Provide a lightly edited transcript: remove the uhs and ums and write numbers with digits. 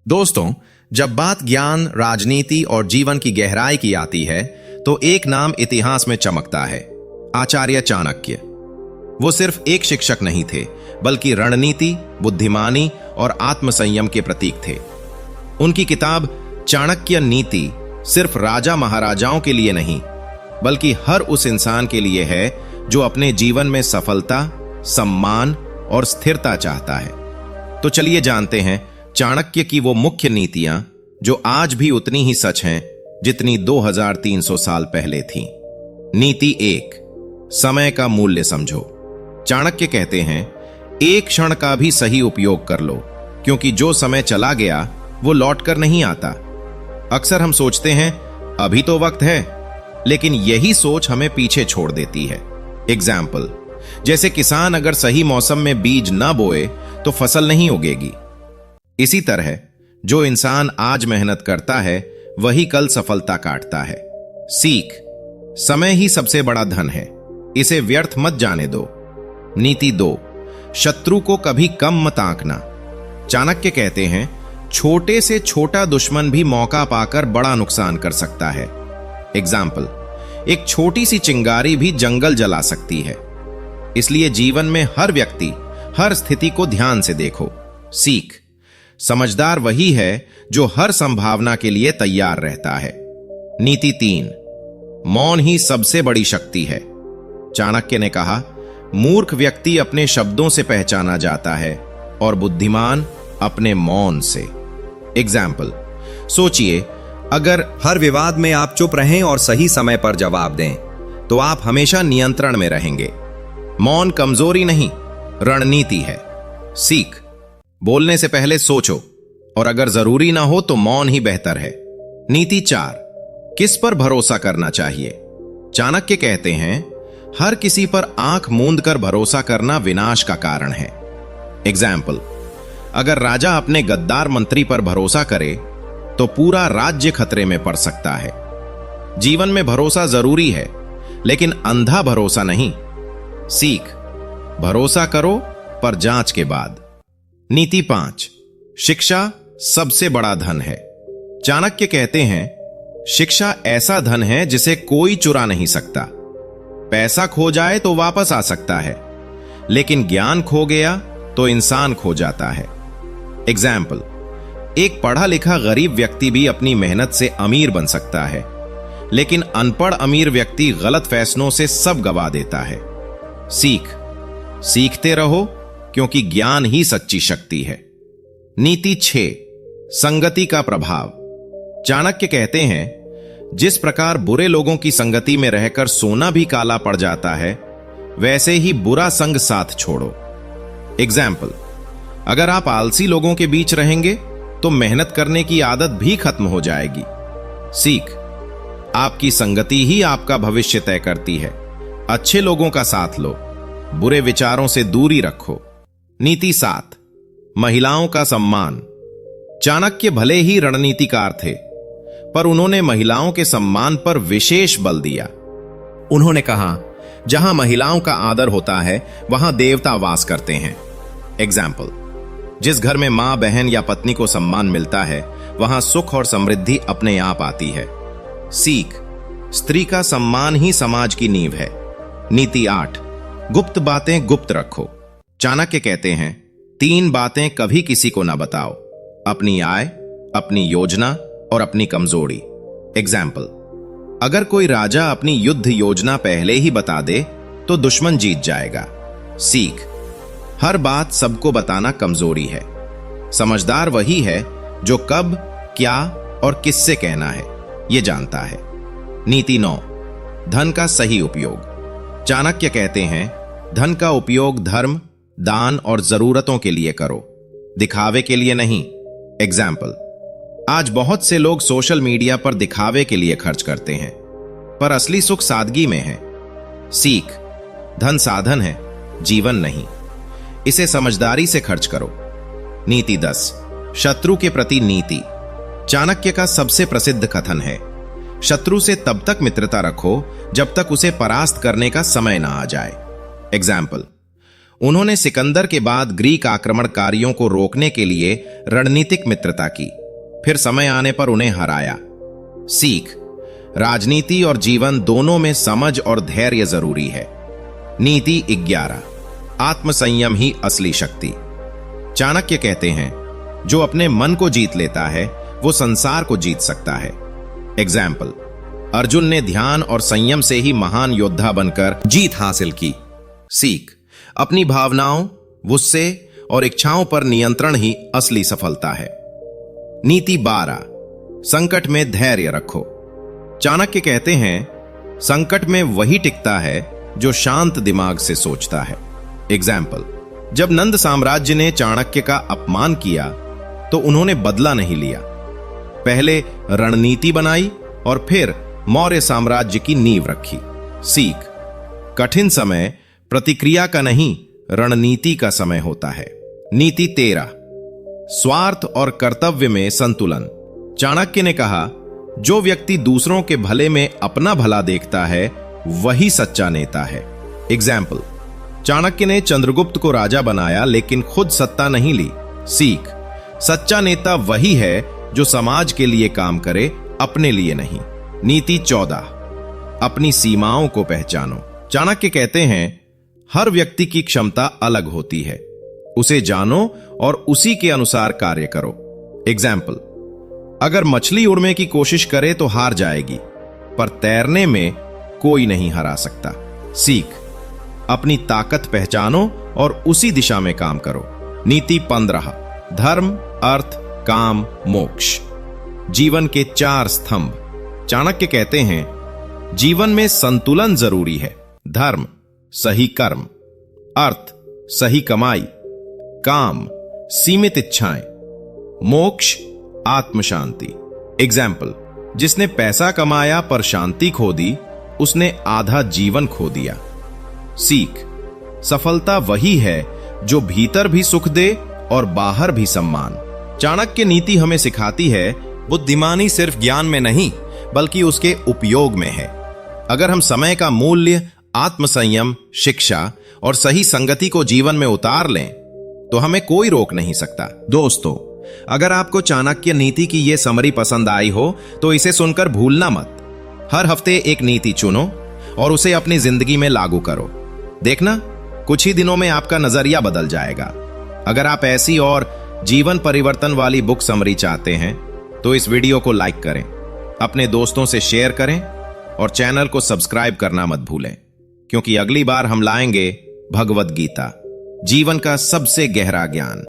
दोस्तों, जब बात ज्ञान, राजनीति और जीवन की गहराई की आती है तो एक नाम इतिहास में चमकता है, आचार्य चाणक्य। वो सिर्फ एक शिक्षक नहीं थे, बल्कि रणनीति, बुद्धिमानी और आत्मसंयम के प्रतीक थे। उनकी किताब चाणक्य नीति सिर्फ राजा महाराजाओं के लिए नहीं, बल्कि हर उस इंसान के लिए है जो अपने जीवन में सफलता, सम्मान और स्थिरता चाहता है। तो चलिए जानते हैं चाणक्य की वो मुख्य नीतियां जो आज भी उतनी ही सच हैं जितनी 2300 साल पहले थीं। नीति 1, समय का मूल्य समझो। चाणक्य कहते हैं, एक क्षण का भी सही उपयोग कर लो, क्योंकि जो समय चला गया वो लौट कर नहीं आता। अक्सर हम सोचते हैं अभी तो वक्त है, लेकिन यही सोच हमें पीछे छोड़ देती है। एग्जाम्पल, जैसे किसान अगर सही मौसम में बीज न बोए तो फसल नहीं उगेगी। इसी तरह जो इंसान आज मेहनत करता है वही कल सफलता काटता है। सीख, समय ही सबसे बड़ा धन है, इसे व्यर्थ मत जाने दो। नीति 2, शत्रु को कभी कम मत आंकना। चाणक्य कहते हैं, छोटे से छोटा दुश्मन भी मौका पाकर बड़ा नुकसान कर सकता है। एग्जाम्पल, एक छोटी सी चिंगारी भी जंगल जला सकती है। इसलिए जीवन में हर व्यक्ति, हर स्थिति को ध्यान से देखो। सीख, समझदार वही है जो हर संभावना के लिए तैयार रहता है। नीति 3, मौन ही सबसे बड़ी शक्ति है। चाणक्य ने कहा, मूर्ख व्यक्ति अपने शब्दों से पहचाना जाता है और बुद्धिमान अपने मौन से। एग्जाम्पल, सोचिए, अगर हर विवाद में आप चुप रहें और सही समय पर जवाब दें तो आप हमेशा नियंत्रण में रहेंगे। मौन कमजोरी नहीं, रणनीति है। सीख, बोलने से पहले सोचो, और अगर जरूरी ना हो तो मौन ही बेहतर है। नीति 4, किस पर भरोसा करना चाहिए। चाणक्य कहते हैं, हर किसी पर आंख मूंद कर भरोसा करना विनाश का कारण है। एग्जाम्पल, अगर राजा अपने गद्दार मंत्री पर भरोसा करे तो पूरा राज्य खतरे में पड़ सकता है। जीवन में भरोसा जरूरी है, लेकिन अंधा भरोसा नहीं। सीख, भरोसा करो पर जांच के बाद। नीति 5, शिक्षा सबसे बड़ा धन है। चाणक्य कहते हैं, शिक्षा ऐसा धन है जिसे कोई चुरा नहीं सकता। पैसा खो जाए तो वापस आ सकता है, लेकिन ज्ञान खो गया तो इंसान खो जाता है। एग्जाम्पल, एक पढ़ा लिखा गरीब व्यक्ति भी अपनी मेहनत से अमीर बन सकता है, लेकिन अनपढ़ अमीर व्यक्ति गलत फैसलों से सब गवा देता है। सीख, सीखते रहो, क्योंकि ज्ञान ही सच्ची शक्ति है। नीति 6, संगति का प्रभाव। चाणक्य कहते हैं, जिस प्रकार बुरे लोगों की संगति में रहकर सोना भी काला पड़ जाता है, वैसे ही बुरा संग साथ छोड़ो। एग्जाम्पल, अगर आप आलसी लोगों के बीच रहेंगे तो मेहनत करने की आदत भी खत्म हो जाएगी। सीख, आपकी संगति ही आपका भविष्य तय करती है। अच्छे लोगों का साथ लो, बुरे विचारों से दूरी रखो। नीति 7, महिलाओं का सम्मान। चाणक्य भले ही रणनीतिकार थे, पर उन्होंने महिलाओं के सम्मान पर विशेष बल दिया। उन्होंने कहा, जहां महिलाओं का आदर होता है वहां देवता वास करते हैं। एग्जाम्पल, जिस घर में मां, बहन या पत्नी को सम्मान मिलता है वहां सुख और समृद्धि अपने आप आती है। सीख, स्त्री का सम्मान ही समाज की नींव है। नीति 8, गुप्त बातें गुप्त रखो। चाणक्य कहते हैं, 3 बातें कभी किसी को ना बताओ, अपनी आय, अपनी योजना और अपनी कमजोरी। एग्जाम्पल, अगर कोई राजा अपनी युद्ध योजना पहले ही बता दे तो दुश्मन जीत जाएगा। सीख, हर बात सबको बताना कमजोरी है। समझदार वही है जो कब, क्या और किससे कहना है यह जानता है। नीति 9, धन का सही उपयोग। चाणक्य कहते हैं, धन का उपयोग धर्म, दान और जरूरतों के लिए करो, दिखावे के लिए नहीं। एग्जाम्पल, आज बहुत से लोग सोशल मीडिया पर दिखावे के लिए खर्च करते हैं, पर असली सुख सादगी में है। सीख, धन साधन है, जीवन नहीं। इसे समझदारी से खर्च करो। नीति 10, शत्रु के प्रति नीति। चाणक्य का सबसे प्रसिद्ध कथन है, शत्रु से तब तक मित्रता रखो जब तक उसे परास्त करने का समय ना आ जाए। एग्जाम्पल, उन्होंने सिकंदर के बाद ग्रीक आक्रमणकारियों को रोकने के लिए रणनीतिक मित्रता की, फिर समय आने पर उन्हें हराया। सीख, राजनीति और जीवन दोनों में समझ और धैर्य जरूरी है। नीति 11, आत्मसंयम ही असली शक्ति। चाणक्य कहते हैं, जो अपने मन को जीत लेता है वो संसार को जीत सकता है। एग्जाम्पल, अर्जुन ने ध्यान और संयम से ही महान योद्धा बनकर जीत हासिल की। सीख, अपनी भावनाओं, गुस्से और इच्छाओं पर नियंत्रण ही असली सफलता है। नीति 12, संकट में धैर्य रखो। चाणक्य कहते हैं, संकट में वही टिकता है जो शांत दिमाग से सोचता है। एग्जाम्पल, जब नंद साम्राज्य ने चाणक्य का अपमान किया तो उन्होंने बदला नहीं लिया। पहले रणनीति बनाई और फिर मौर्य साम्राज्य की नींव रखी। सीख, कठिन समय प्रतिक्रिया का नहीं, रणनीति का समय होता है। नीति 13, स्वार्थ और कर्तव्य में संतुलन। चाणक्य ने कहा, जो व्यक्ति दूसरों के भले में अपना भला देखता है वही सच्चा नेता है। एग्जाम्पल, चाणक्य ने चंद्रगुप्त को राजा बनाया लेकिन खुद सत्ता नहीं ली। सीख, सच्चा नेता वही है जो समाज के लिए काम करे, अपने लिए नहीं। नीति 14, अपनी सीमाओं को पहचानो। चाणक्य कहते हैं, हर व्यक्ति की क्षमता अलग होती है, उसे जानो और उसी के अनुसार कार्य करो। एग्जाम्पल, अगर मछली उड़ने की कोशिश करे तो हार जाएगी, पर तैरने में कोई नहीं हरा सकता। सीख, अपनी ताकत पहचानो और उसी दिशा में काम करो। नीति 15, धर्म, अर्थ, काम, मोक्ष। जीवन के 4 स्तंभ। चाणक्य कहते हैं, जीवन में संतुलन जरूरी है। धर्म, सही कर्म। अर्थ, सही कमाई। काम, सीमित इच्छाएं। मोक्ष, आत्म शांति। एग्जाम्पल, जिसने पैसा कमाया पर शांति खो दी, उसने आधा जीवन खो दिया। सीख, सफलता वही है जो भीतर भी सुख दे और बाहर भी सम्मान। चाणक्य नीति हमें सिखाती है, बुद्धिमानी सिर्फ ज्ञान में नहीं बल्कि उसके उपयोग में है। अगर हम समय का मूल्य, आत्मसंयम, शिक्षा और सही संगति को जीवन में उतार लें तो हमें कोई रोक नहीं सकता। दोस्तों, अगर आपको चाणक्य नीति की यह समरी पसंद आई हो तो इसे सुनकर भूलना मत। हर हफ्ते एक नीति चुनो और उसे अपनी जिंदगी में लागू करो। देखना, कुछ ही दिनों में आपका नजरिया बदल जाएगा। अगर आप ऐसी और जीवन परिवर्तन वाली बुक समरी चाहते हैं तो इस वीडियो को लाइक करें, अपने दोस्तों से शेयर करें और चैनल को सब्सक्राइब करना मत भूलें, क्योंकि अगली बार हम लाएंगे भगवद गीता, जीवन का सबसे गहरा ज्ञान।